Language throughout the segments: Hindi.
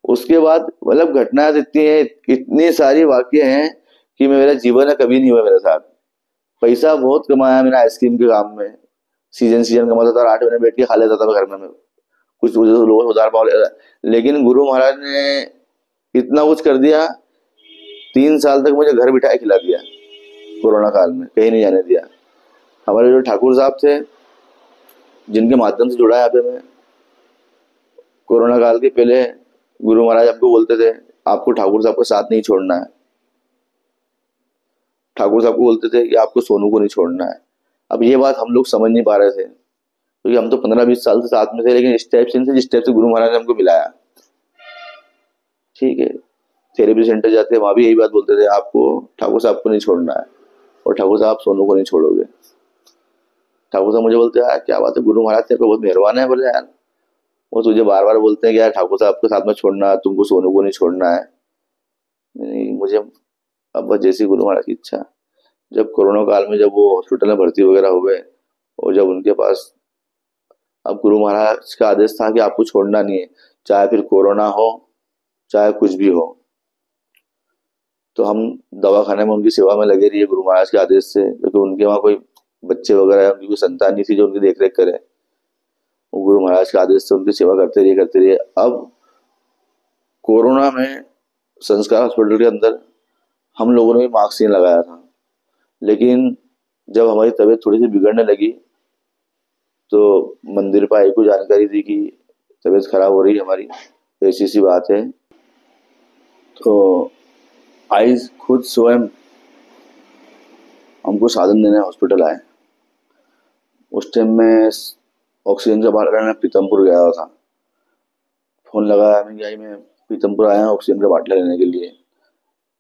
उसके बाद मतलब घटनाएं इतनी है, इतनी सारी वाकये हैं कि मेरा जीवन है कभी नहीं हुआ मेरे साथ। पैसा बहुत कमाया मैंने आइसक्रीम के काम में, सीजन सीजन कमाता था और 8 महीने बैठ के खा लेता था मैं घर में। मैं कुछ लोग 1000 पाव लेकिन गुरु महाराज ने इतना कुछ कर दिया। 3 साल तक मुझे घर बिठाए खिला दिया, कोरोना काल में कहीं नहीं जाने दिया। हमारे जो ठाकुर साहब थे, जिनके माध्यम से जुड़ा है यहाँ पे मैं, कोरोना काल के पहले गुरु महाराज हमको बोलते थे आपको ठाकुर साहब का साथ नहीं छोड़ना है। ठाकुर साहब को बोलते थे कि आपको सोनू को नहीं छोड़ना है। अब ये बात हम लोग समझ नहीं पा रहे थे, क्योंकि हम तो 15-20 साल से साथ में थे, लेकिन इस टाइप से नहीं थे जिस टाइप से गुरु महाराज ने हमको मिलाया। ठीक है, थेरेपी सेंटर जाते वहां भी यही बात बोलते थे आपको ठाकुर साहब को नहीं छोड़ना है, और ठाकुर साहब सोनू को नहीं छोड़ोगे। ठाकुर साहब मुझे बोलते यार क्या बात है, गुरु महाराज तेरे को बहुत मेहरबान है। बोले यार वो तुझे बार बार बोलते हैं कि यार ठाकुर साहब के साथ में छोड़ना, तुमको सोनू को नहीं छोड़ना है। नहीं, मुझे अब बस जैसी गुरु महाराज की इच्छा। जब कोरोना काल में जब वो हॉस्पिटल में भर्ती वगैरह हो गए, और जब उनके पास अब गुरु महाराज का आदेश था कि आपको छोड़ना नहीं है, चाहे फिर कोरोना हो चाहे कुछ भी हो। तो हम दवाखाने में उनकी सेवा में लगे रहिए गुरु महाराज के आदेश से, क्योंकि उनके वहाँ कोई बच्चे वगैरह, उनकी कोई संतान नहीं थी जो उनकी देख रेख करे। वो गुरु महाराज के आदेश से उनकी सेवा करते रहिए। अब कोरोना में संस्कार हॉस्पिटल के अंदर हम लोगों ने भी मास्क नहीं लगाया था, लेकिन जब हमारी तबीयत थोड़ी सी बिगड़ने लगी तो मंदिर पर आई को जानकारी दी कि तबीयत खराब हो रही है हमारी, ऐसी सी बात है। तो आई खुद स्वयं हमको साधन देने हॉस्पिटल आए। उस टाइम में ऑक्सीजन का बाटला लेने पीतमपुर गया हुआ था। फोन लगाया मैं कि आई मैं पीतमपुर आया हूँ ऑक्सीजन का बाटला लेने के लिए।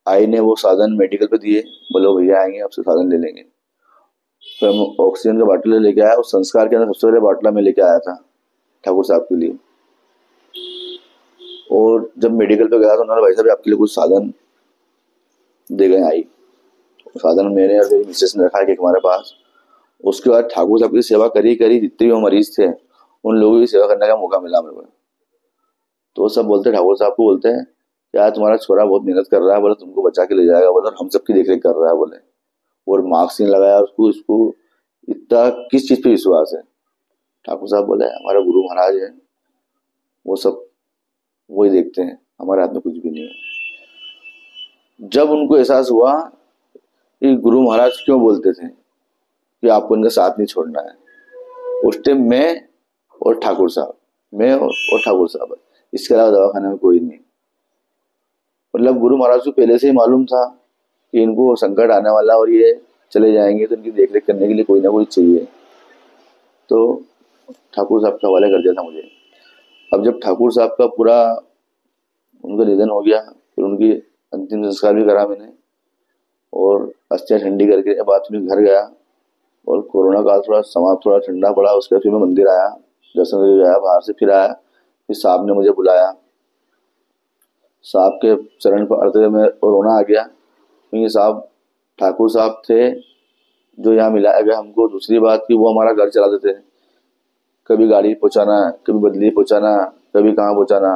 आई ने वो साधन मेडिकल पे दिए, बोलो भैया आएंगे आपसे साधन ले लेंगे। फिर हम ऑक्सीजन का बाटला लेके आया। उस संस्कार के अंदर सबसे पहले बाटला में लेके आया था ठाकुर साहब के लिए। और जब मेडिकल पे गया तो उन्होंने भाई साहब आपके लिए कुछ साधन दे गए। आई साधन मैंने और मेरी मिसेस ने रखा है कि हमारे पास। उसके बाद ठाकुर साहब की सेवा करी करी, जितने भी मरीज थे उन लोगों की सेवा करने का मौका मिला मेरे को। तो सब बोलते ठाकुर साहब को बोलते हैं यार तुम्हारा छोरा बहुत मेहनत कर रहा है, बोले तुमको बचा के ले जाएगा, बोले हम सबकी देख रेख कर रहा है बोले, और मार्क्स नहीं लगाया उसको। इसको इतना किस चीज पे विश्वास है? ठाकुर साहब बोले हमारा गुरु महाराज है, वो सब वही देखते हैं, हमारे हाथ में कुछ भी नहीं है। जब उनको एहसास हुआ कि गुरु महाराज क्यों बोलते थे कि आपको इनका साथ नहीं छोड़ना है, उस टाइम मैं और ठाकुर साहब, मैं और ठाकुर साहब, इसके अलावा दवाखाने में कोई नहीं। मतलब गुरु महाराज को पहले से ही मालूम था कि इनको संकट आने वाला और ये चले जाएंगे, तो इनकी देख रेख करने के लिए कोई ना कोई चाहिए। तो ठाकुर साहब के हवाले कर दिया था मुझे। अब जब ठाकुर साहब का पूरा उनका निधन हो गया, फिर उनकी अंतिम संस्कार भी करा मैंने, और अस्थियां ठंडी करके बाद में घर गया। और कोरोना काल थोड़ा समाप्त, थोड़ा ठंडा पड़ा, उसके बाद फिर मैं मंदिर आया, दर्शन करके गया, बाहर से फिर आया। फिर साहब ने मुझे बुलाया, साहब के चरण पर अड़ते में रोना आ गया, क्योंकि साहब ठाकुर साहब थे जो यहाँ मिलाया गया हमको। दूसरी बात कि वो हमारा घर चलाते थे, कभी गाड़ी पहुँचाना, कभी बदली पहुँचाना, कभी कहाँ पहुँचाना।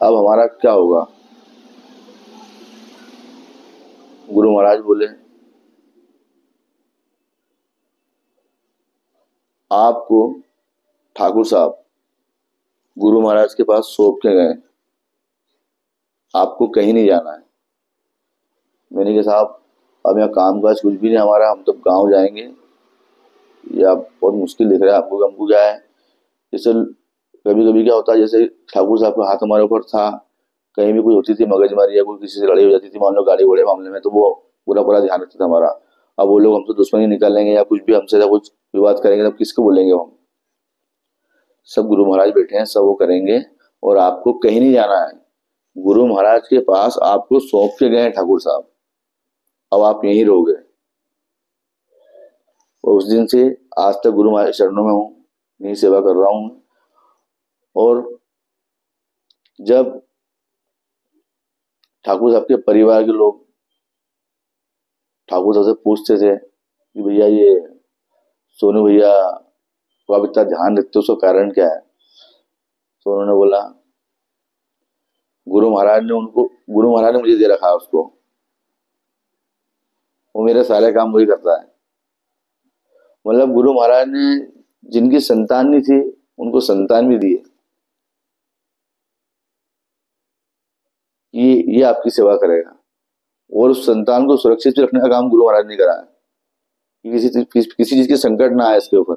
अब हमारा क्या होगा? गुरु महाराज बोले आपको ठाकुर साहब गुरु महाराज के पास सौंप के गए, आपको कहीं नहीं जाना है। मैंने कहा साहब अब यहाँ काम काज कुछ भी नहीं हमारा, हम तो गांव जाएंगे, या बहुत मुश्किल दिख रहा है आपको? हमको क्या है, जैसे कभी कभी क्या होता है, जैसे ठाकुर साहब का हाथ हमारे ऊपर था, कहीं भी कोई होती थी मगजमारी या कोई किसी से लड़ाई हो जाती थी, मान लो गाड़ी घोड़े मामले में, तो वो पूरा पूरा ध्यान रखता था हमारा। अब वो लोग हमसे दुश्मनी निकालेंगे या कुछ भी हमसे कुछ विवाद करेंगे, तब किसको बोलेंगे हम? सब गुरु महाराज बैठे हैं, सब वो करेंगे, और आपको कहीं नहीं जाना है। गुरु महाराज के पास आपको सौंप के गए हैं ठाकुर साहब, अब आप यहीं रहोगे। और उस दिन से आज तक गुरु महाराज चरणों में हूँ, यही सेवा कर रहा हूँ। और जब ठाकुर साहब के परिवार के लोग ठाकुर साहब से पूछते थे कि भैया ये सोनू भैया को आप इतना ध्यान रखते हो, उसका कारण क्या है? तो उन्होंने बोला गुरु महाराज ने उनको, गुरु महाराज ने मुझे दे रखा है उसको, वो मेरे सारे काम वही करता है। मतलब गुरु महाराज ने जिनकी संतान नहीं थी उनको संतान भी दी है, ये आपकी सेवा करेगा। और उस संतान को सुरक्षित रखने का काम गुरु महाराज ने करा है कि किसी चीज की संकट ना आए इसके ऊपर।